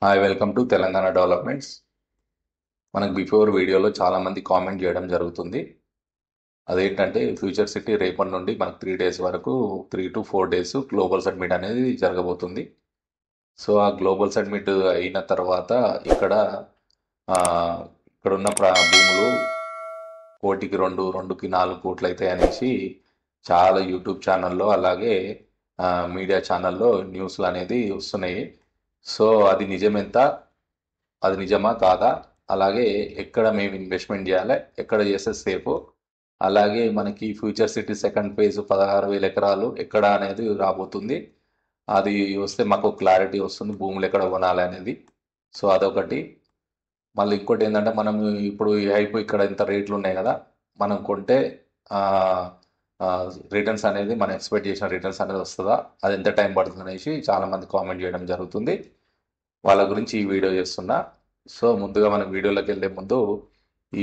Hi, welcome to Telangana developments. మనకు before వీడియోలో చాలామంది కామెంట్ చేయడం జరుగుతుంది. అదేంటంటే ఫ్యూచర్ సిటీ రేపటి నుండి మనకు 3 డేస్ వరకు 3 to 4 డేస్ గ్లోబల్ సబ్మిట్ అనేది జరగబోతుంది. సో ఆ గ్లోబల్ సబ్మిట్ అయిన తర్వాత ఇక్కడ ఆ, ఇక్కడున్న భూములు కోటికి 2, 2కి 4 కోట్లు అవుతాయి అనేసి చాలా యూట్యూబ్ ఛానల్లో అలాగే మీడియా ఛానల్లో న్యూస్లు అనేది వస్తున్నాయి. సో అది నిజమెంత, అది నిజమా కాదా, అలాగే ఎక్కడ మేము ఇన్వెస్ట్మెంట్ చేయాలి, ఎక్కడ చేస్తే సేఫ్, అలాగే మనకి ఫ్యూచర్ సిటీ సెకండ్ ఫేజ్ 16,000 ఎకరాలు ఎక్కడ అనేది రాబోతుంది. అది వస్తే మాకు క్లారిటీ వస్తుంది భూములు ఎక్కడ కొనాలి అనేది. సో అదొకటి. మళ్ళీ ఇంకోటి ఏంటంటే మనం ఇప్పుడు ఈ హైప్ ఇక్కడ ఇంత రేట్లు ఉన్నాయి కదా, మనం కొంటే రిటర్న్స్ అనేది మనం ఎక్స్పెక్ట్ చేసిన రిటర్న్స్ అనేది వస్తుందా, అది ఎంత టైం పడుతుంది అనేసి చాలామంది కామెంట్ చేయడం జరుగుతుంది. వాళ్ళ గురించి ఈ వీడియో చేస్తున్నా. సో ముందుగా మనం వీడియోలోకి వెళ్ళే ముందు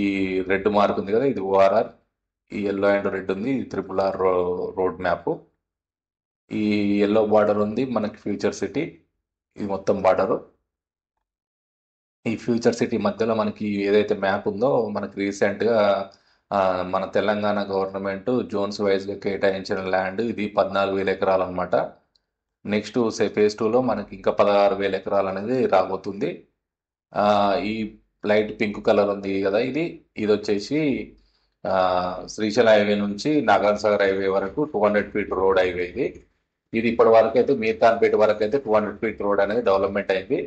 ఈ రెడ్ మార్క్ ఉంది కదా, ఇది ఓఆర్ఆర్. ఈ ఎల్లో అండ్ రెడ్ ఉంది, ఇది RRR రోడ్ మ్యాప్. ఈ ఎల్లో బార్డర్ ఉంది మనకి ఫ్యూచర్ సిటీ, ఇది మొత్తం బార్డరు. ఈ ఫ్యూచర్ సిటీ మధ్యలో మనకి ఏదైతే మ్యాప్ ఉందో మనకి రీసెంట్గా మన తెలంగాణ గవర్నమెంట్ జోన్స్ వైజ్గా కేటాయించిన ల్యాండ్ ఇది 14,000 ఎకరాలు అనమాట. నెక్స్ట్ ఫేజ్ 2లో మనకి ఇంకా 16,000 ఎకరాలు అనేది రాబోతుంది. ఈ లైట్ పింక్ కలర్ ఉంది కదా, ఇది ఇది వచ్చేసి శ్రీశైలం హైవే నుంచి నాగార్జున సాగర్ హైవే వరకు 200 ఫీట్ రోడ్ హైవే ఇది. ఇది ఇప్పటి వరకు అయితే మీర్ఖాన్పేట వరకు అయితే 200 ఫీట్ రోడ్ అనేది డెవలప్మెంట్ అయింది.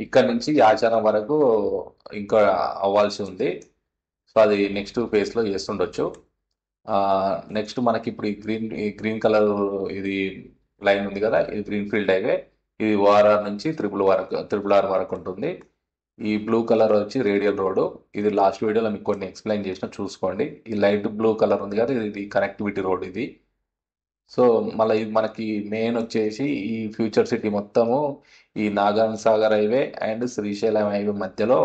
ఇక్కడ నుంచి యాచారం వరకు ఇంకా అవ్వాల్సి ఉంది. సో అది నెక్స్ట్ ఫేజ్లో చేస్తుండొచ్చు. నెక్స్ట్ మనకి ఇప్పుడు ఈ గ్రీన్ కలర్ ఇది లైన్ ఉంది కదా, ఇది గ్రీన్ ఫీల్డ్ హైవే. ఇది ఓఆర్ఆర్ నుంచి RRR వరకు ఉంటుంది. ఈ బ్లూ కలర్ వచ్చి రేడియల్ రోడ్. ఇది లాస్ట్ వీడియోలో మీకు కొన్ని ఎక్స్ప్లెయిన్ చేసిన, చూసుకోండి. ఈ లైట్ బ్లూ కలర్ ఉంది కదా, ఇది కనెక్టివిటీ రోడ్ ఇది. సో మళ్ళీ ఇది మనకి మెయిన్ వచ్చేసి ఈ ఫ్యూచర్ సిటీ మొత్తము ఈ Nagarjuna Sagar highway and Srisailam highway మధ్యలో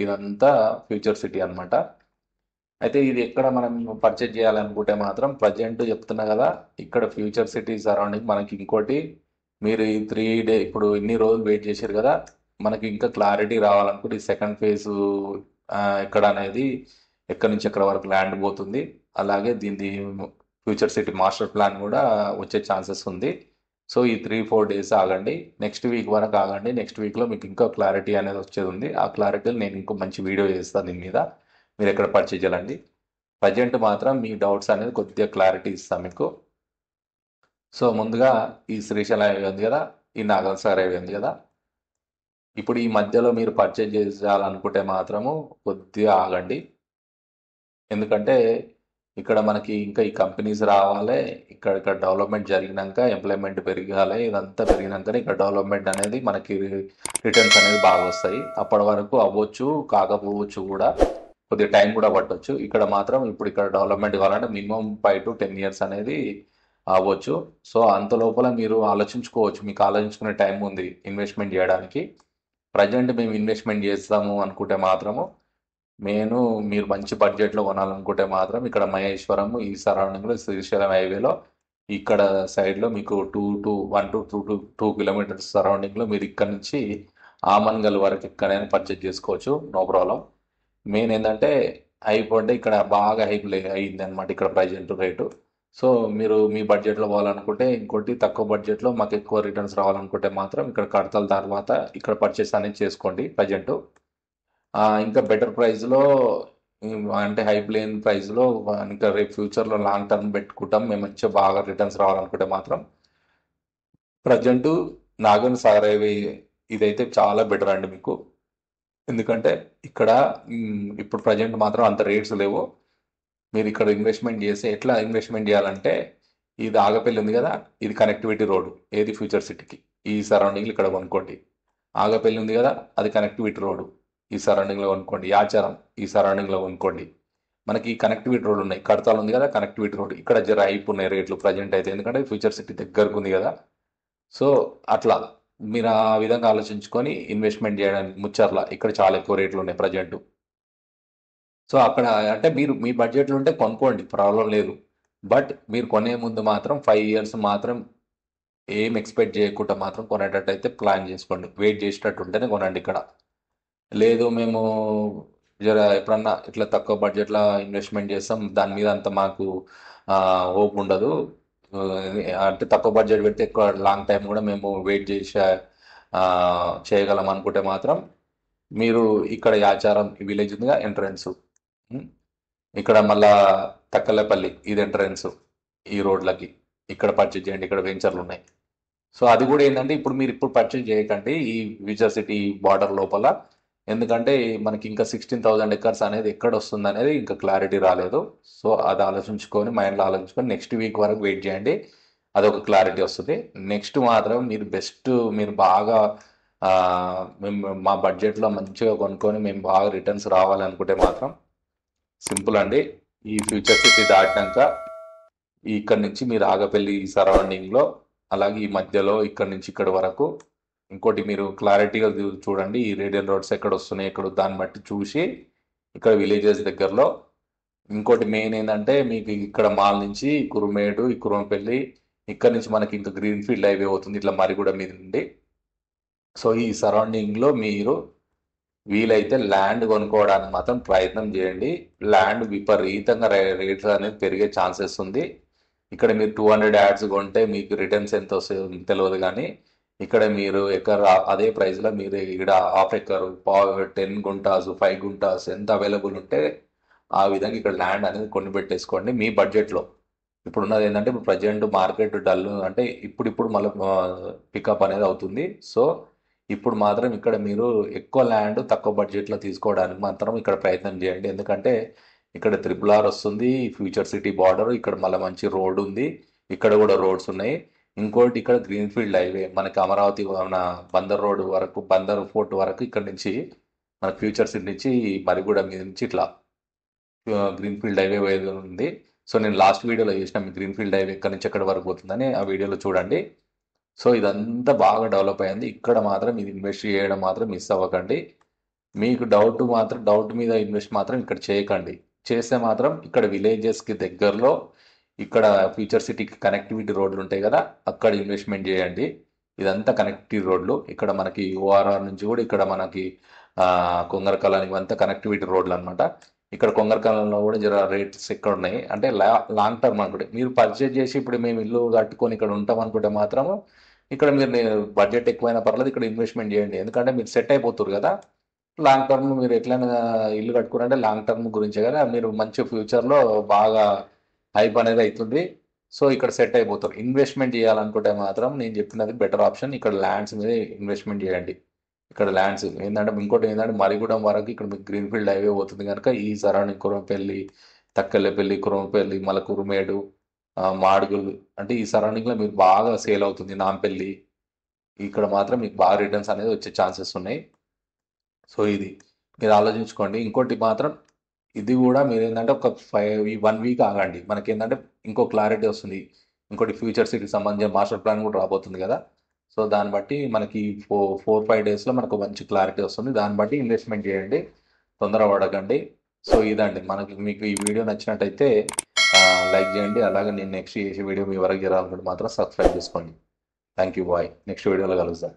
ఇదంతా ఫ్యూచర్ సిటీ అన్నమాట. అయితే ఇది ఎక్కడ మనం పర్చేజ్ చేయాలనుకుంటే మాత్రం ప్రజెంట్ చెప్తున్నా కదా, ఇక్కడ ఫ్యూచర్ సిటీ సరౌండింగ్ మనకి ఇంకోటి, మీరు ఈ 3 డే ఇప్పుడు ఇన్ని రోజులు వెయిట్ చేశారు కదా, మనకి ఇంకా క్లారిటీ రావాలనుకుంటే ఈ సెకండ్ ఫేజ్ ఎక్కడ అనేది, ఎక్కడి నుంచి ఎక్కడ వరకు ల్యాండ్ పోతుంది, అలాగే దీని ఫ్యూచర్ సిటీ మాస్టర్ ప్లాన్ కూడా వచ్చే ఛాన్సెస్ ఉంది. సో ఈ 3-4 డేస్ ఆగండి, నెక్స్ట్ వీక్ వరకు ఆగండి. నెక్స్ట్ వీక్లో మీకు ఇంకా క్లారిటీ అనేది వచ్చేది ఉంది. ఆ క్లారిటీలో నేను ఇంకో మంచి వీడియో చేస్తాను దీని మీద, మీరు ఎక్కడ పర్చేజ్ చేయాలండి. ప్రజెంట్ మాత్రం మీ డౌట్స్ అనేది కొద్దిగా క్లారిటీ ఇస్తాం మీకు. సో ముందుగా ఈ శ్రీశైలం హైవే ఉంది కదా, ఈ నాగార్జున సాగర్ హైవే ఉంది కదా, ఇప్పుడు ఈ మధ్యలో మీరు పర్చేజ్ చేయాలనుకుంటే మాత్రము కొద్దిగా ఆగండి. ఎందుకంటే ఇక్కడ మనకి ఇంకా ఈ కంపెనీస్ రావాలి, ఇక్కడ డెవలప్మెంట్ జరిగినాక ఎంప్లాయ్మెంట్ పెరగాలి, ఇదంతా పెరిగినాకనే ఇక్కడ డెవలప్మెంట్ అనేది మనకి రిటర్న్స్ అనేది బాగా వస్తాయి. అప్పటి వరకు అవ్వచ్చు, కాకపోవచ్చు కూడా, కొద్దిగా టైం కూడా పట్టవచ్చు. ఇక్కడ మాత్రం ఇప్పుడు ఇక్కడ డెవలప్మెంట్ కావాలంటే మినిమం 5 to 10 years అనేది అవ్వచ్చు. సో అంత లోపల మీరు ఆలోచించుకోవచ్చు, మీకు ఆలోచించుకునే టైం ఉంది ఇన్వెస్ట్మెంట్ చేయడానికి. ప్రజెంట్ మేము ఇన్వెస్ట్మెంట్ చేస్తాము అనుకుంటే మాత్రము, మీరు మంచి బడ్జెట్లో కొనాలనుకుంటే మాత్రం ఇక్కడ మహేశ్వరం ఈ సరౌండింగ్లో శ్రీశైలం హైవేలో ఇక్కడ సైడ్లో మీకు 1 to 2 సరౌండింగ్లో మీరు ఇక్కడ నుంచి ఆమన్గల్ వరకు ఎక్కడైనా పర్చేజ్ చేసుకోవచ్చు, నో ప్రాబ్లం. మెయిన్ ఏంటంటే హైప్ అంటే ఇక్కడ బాగా హైప్ అయింది అనమాట ఇక్కడ ప్రజెంట్ రేటు. సో మీరు మీ బడ్జెట్లో పోవాలనుకుంటే, ఇంకోటి తక్కువ బడ్జెట్లో మాకు ఎక్కువ రిటర్న్స్ రావాలనుకుంటే మాత్రం ఇక్కడ కడతల తర్వాత ఇక్కడ పర్చేస్ అనేది చేసుకోండి ప్రజెంట్. ఇంకా బెటర్ ప్రైస్లో, అంటే హైప్ లేని ప్రైస్లో, ఇంకా రేపు ఫ్యూచర్లో లాంగ్ టర్మ్ పెట్టుకుంటాం మేము మంచిగా బాగా రిటర్న్స్ రావాలనుకుంటే మాత్రం ప్రజెంట్ నాగార్జున సాగర్ హైవే ఇదైతే చాలా బెటర్ అండి మీకు. ఎందుకంటే ఇక్కడ ఇప్పుడు ప్రజెంట్ మాత్రం అంత రేట్స్ లేవు. మీరు ఇక్కడ ఇన్వెస్ట్మెంట్ చేస్తే ఎట్లా ఇన్వెస్ట్మెంట్ చేయాలంటే, ఇది ఆగపల్లి ఉంది కదా, ఇది కనెక్టివిటీ రోడ్ ఏది ఫ్యూచర్ సిటీకి, ఈ సరౌండింగ్లో ఇక్కడ కొనుక్కోండి. ఆగపల్లి ఉంది కదా, అది కనెక్టివిటీ రోడ్, ఈ సరౌండింగ్లో కొనుక్కోండి. యాచారం ఈ సరౌండింగ్లో కొనుక్కోండి. మనకి ఈ కనెక్టివిటీ రోడ్ ఉన్నాయి. కడతాలు ఉంది కదా కనెక్టివిటీ రోడ్, ఇక్కడ జర హైప్ ఉన్నాయి రేట్లు ప్రజెంట్ అయితే, ఎందుకంటే ఫ్యూచర్ సిటీ దగ్గరకు ఉంది కదా. సో అట్లా మీరు ఆ విధంగా ఆలోచించుకొని ఇన్వెస్ట్మెంట్ చేయడానికి ముచ్చర్ల ఇక్కడ చాలా ఎక్కువ రేట్లు ఉన్నాయి ప్రజెంట్. సో అక్కడ అంటే మీరు మీ బడ్జెట్లో ఉంటే కొనుక్కోండి, ప్రాబ్లం లేదు. బట్ మీరు కొనే ముందు మాత్రం 5 years మాత్రం ఏం ఎక్స్పెక్ట్ చేయకుండా మాత్రం కొనేటట్టయితే ప్లాన్ చేసుకోండి. వెయిట్ చేసేటట్టు ఉంటేనే కొనండి ఇక్కడ. లేదు మేము జర ఎప్పుడన్నా ఇట్లా తక్కువ బడ్జెట్లో ఇన్వెస్ట్మెంట్ చేస్తాం, దాని మీద అంత మాకు హోప్ ఉండదు. ఆ, అంటే తక్కువ బడ్జెట్ పెడితే ఎక్కువ లాంగ్ టైం కూడా మేము వెయిట్ చేసే ఆ, చేయగలం అనుకుంటే మాత్రం మీరు ఇక్కడ యాచారం విలేజ్ ఉందిగా ఎంట్రన్స్, ఇక్కడ మళ్ళా తక్కలపల్లి ఇది ఎంట్రన్స్, ఈ రోడ్లకి ఇక్కడ పర్చేజ్ చేయండి. ఇక్కడ వెంచర్లు ఉన్నాయి. సో అది కూడా ఏంటంటే ఇప్పుడు మీరు ఇప్పుడు పర్చేజ్ చేయకండి ఈ ఫ్యూచర్ సిటీ బార్డర్ లోపల. ఎందుకంటే మనకి ఇంకా 16,000 ఎకర్స్ అనేది ఎక్కడ వస్తుంది అనేది ఇంకా క్లారిటీ రాలేదు. సో అది ఆలోచించుకొని మైండ్లో ఆలోచించుకొని నెక్స్ట్ వీక్ వరకు వెయిట్ చేయండి. అదొక క్లారిటీ వస్తుంది. నెక్స్ట్ మాత్రం మీరు బెస్ట్, మీరు బాగా ఆ, మేము మా బడ్జెట్లో మంచిగా కొనుక్కొని మేము బాగా రిటర్న్స్ రావాలనుకుంటే మాత్రం సింపుల్ అండి. ఈ ఫ్యూచర్ సిటీ దాటినాక ఇక్కడ నుంచి మీరు ఆగపల్లి సరౌండింగ్లో, అలాగే ఈ మధ్యలో ఇక్కడ నుంచి ఇక్కడ వరకు ఇంకోటి మీరు క్లారిటీగా చూడండి ఈ రేడియల్ రోడ్స్ ఎక్కడ వస్తున్నాయి ఎక్కడ, దాన్ని బట్టి చూసి ఇక్కడ విలేజెస్ దగ్గరలో. ఇంకోటి మెయిన్ ఏంటంటే మీకు ఇక్కడ మాల్ నుంచి కురుమేడు, ఈ కురుమపల్లి, ఇక్కడ నుంచి మనకి ఇంకా గ్రీన్ ఫీల్డ్ హైవే అవుతుంది ఇట్లా మరిగూడ మీద నుండి. సో ఈ సరౌండింగ్లో మీరు వీలైతే ల్యాండ్ కొనుక్కోవడానికి మాత్రం ప్రయత్నం చేయండి. ల్యాండ్ విపరీతంగా రేట్స్ అనేది పెరిగే ఛాన్సెస్ ఉంది. ఇక్కడ మీరు 200 యాడ్స్ కొంటే మీకు రిటర్న్స్ ఎంత వస్తుందో తెలియదు, కానీ ఇక్కడ మీరు ఎకర్ అదే ప్రైస్లో మీరు ఇక్కడ హాఫ్ ఎకర్ 10 గుంటాస్ 5 గుంటాస్ ఎంత అవైలబుల్ ఉంటే ఆ విధంగా ఇక్కడ ల్యాండ్ అనేది కొని పెట్టేసుకోండి మీ బడ్జెట్లో. ఇప్పుడున్నది ఏంటంటే ఇప్పుడు ప్రజెంట్ మార్కెట్ డల్, అంటే ఇప్పుడు మళ్ళీ పికప్ అనేది అవుతుంది. సో ఇప్పుడు మాత్రం ఇక్కడ మీరు ఎక్కువ ల్యాండ్ తక్కువ బడ్జెట్లో తీసుకోవడానికి మాత్రం ఇక్కడ ప్రయత్నం చేయండి. ఎందుకంటే ఇక్కడ RRR వస్తుంది, ఫ్యూచర్ సిటీ బార్డర్, ఇక్కడ మళ్ళీ మంచి రోడ్ ఉంది, ఇక్కడ కూడా రోడ్స్ ఉన్నాయి. ఇంకోటి ఇక్కడ గ్రీన్ ఫీల్డ్ హైవే మనకి అమరావతి మన బందర్ రోడ్ వరకు, బందర్ ఫోర్ట్ వరకు ఇక్కడ నుంచి మన ఫ్యూచర్ సిటీ నుంచి మరిగూడ మీద నుంచి ఇట్లా గ్రీన్ ఫీల్డ్ హైవే ఉంది. సో నేను లాస్ట్ వీడియోలో చేసిన మీ గ్రీన్ ఫీల్డ్ హైవే ఎక్కడి నుంచి ఎక్కడి వరకు పోతుందని ఆ వీడియోలో చూడండి. సో ఇదంతా బాగా డెవలప్ అయింది. ఇక్కడ మాత్రం ఇది ఇన్వెస్ట్ చేయడం మాత్రం మిస్ అవ్వకండి. మీకు డౌట్ మీద ఇన్వెస్ట్ మాత్రం ఇక్కడ చేయకండి. చేస్తే మాత్రం ఇక్కడ విలేజెస్కి దగ్గరలో ఇక్కడ ఫ్యూచర్ సిటీకి కనెక్టివిటీ రోడ్లు ఉంటాయి కదా, అక్కడ ఇన్వెస్ట్మెంట్ చేయండి. ఇదంతా కనెక్టివిటీ రోడ్లు. ఇక్కడ మనకి ORR నుంచి కూడా ఇక్కడ మనకి కొంగరకలాన్ ఇవంతా కనెక్టివిటీ రోడ్లు అనమాట. ఇక్కడ కొంగరకాలంలో కూడా జర రేట్స్ ఎక్కడ ఉన్నాయి అంటే లాంగ్ టర్మ్ అనుకుంటే మీరు పర్చేజ్ చేసి ఇప్పుడు మేము ఇల్లు కట్టుకొని ఇక్కడ ఉంటాం అనుకుంటే మాత్రము ఇక్కడ మీరు బడ్జెట్ ఎక్కువైనా పర్లేదు ఇక్కడ ఇన్వెస్ట్మెంట్ చేయండి. ఎందుకంటే మీరు సెట్ అయిపోతారు కదా. లాంగ్ టర్మ్ మీరు ఎట్లయినా ఇల్లు కట్టుకున్నారంటే లాంగ్ టర్మ్ గురించే కదా, మీరు మంచి ఫ్యూచర్లో బాగా హైప్ అనేది అవుతుంది. సో ఇక్కడ సెట్ అయిపోతారు. ఇన్వెస్ట్మెంట్ చేయాలనుకుంటే మాత్రం నేను చెప్పినది బెటర్ ఆప్షన్. ఇక్కడ ల్యాండ్స్ మీద ఇన్వెస్ట్మెంట్ చేయండి. ఇక్కడ ల్యాండ్స్ ఏంటంటే ఇంకోటి ఏంటంటే మరిగూడెం వరకు ఇక్కడ మీకు గ్రీన్ ఫీల్డ్ హైవే పోతుంది కనుక ఈ సరౌండింగ్ కురంపల్లి, తక్కలపల్లి, కురంపల్లి, మళ్ళీ కురుమేడు, మాడుగులు అంటే ఈ సరౌండింగ్లో మీకు బాగా సేల్ అవుతుంది. నాంపల్లి ఇక్కడ మాత్రం మీకు బాగా రిటర్న్స్ అనేది వచ్చే ఛాన్సెస్ ఉన్నాయి. సో ఇది మీరు ఆలోచించుకోండి. ఇంకోటి మాత్రం ఇది కూడా మీరు ఏంటంటే ఒక 1 వీక్ ఆగండి. మనకి ఏంటంటే ఇంకో క్లారిటీ వస్తుంది. ఇంకోటి ఫ్యూచర్ సిటీకి సంబంధించిన మాస్టర్ ప్లాన్ కూడా రాబోతుంది కదా. సో దాన్ని బట్టి మనకి 4-5 డేస్లో మనకు మంచి క్లారిటీ వస్తుంది. దాన్ని బట్టి ఇన్వెస్ట్మెంట్ చేయండి, తొందర పడకండి. సో ఇదండి, మీకు ఈ వీడియో నచ్చినట్టయితే లైక్ చేయండి. అలాగే నేను నెక్స్ట్ చేసే వీడియో మీ వరకు చేరాలనుకుంటే మాత్రం సబ్స్క్రైబ్ చేసుకోండి. Thank you bye. నెక్స్ట్ వీడియోలో కలుద్దాం.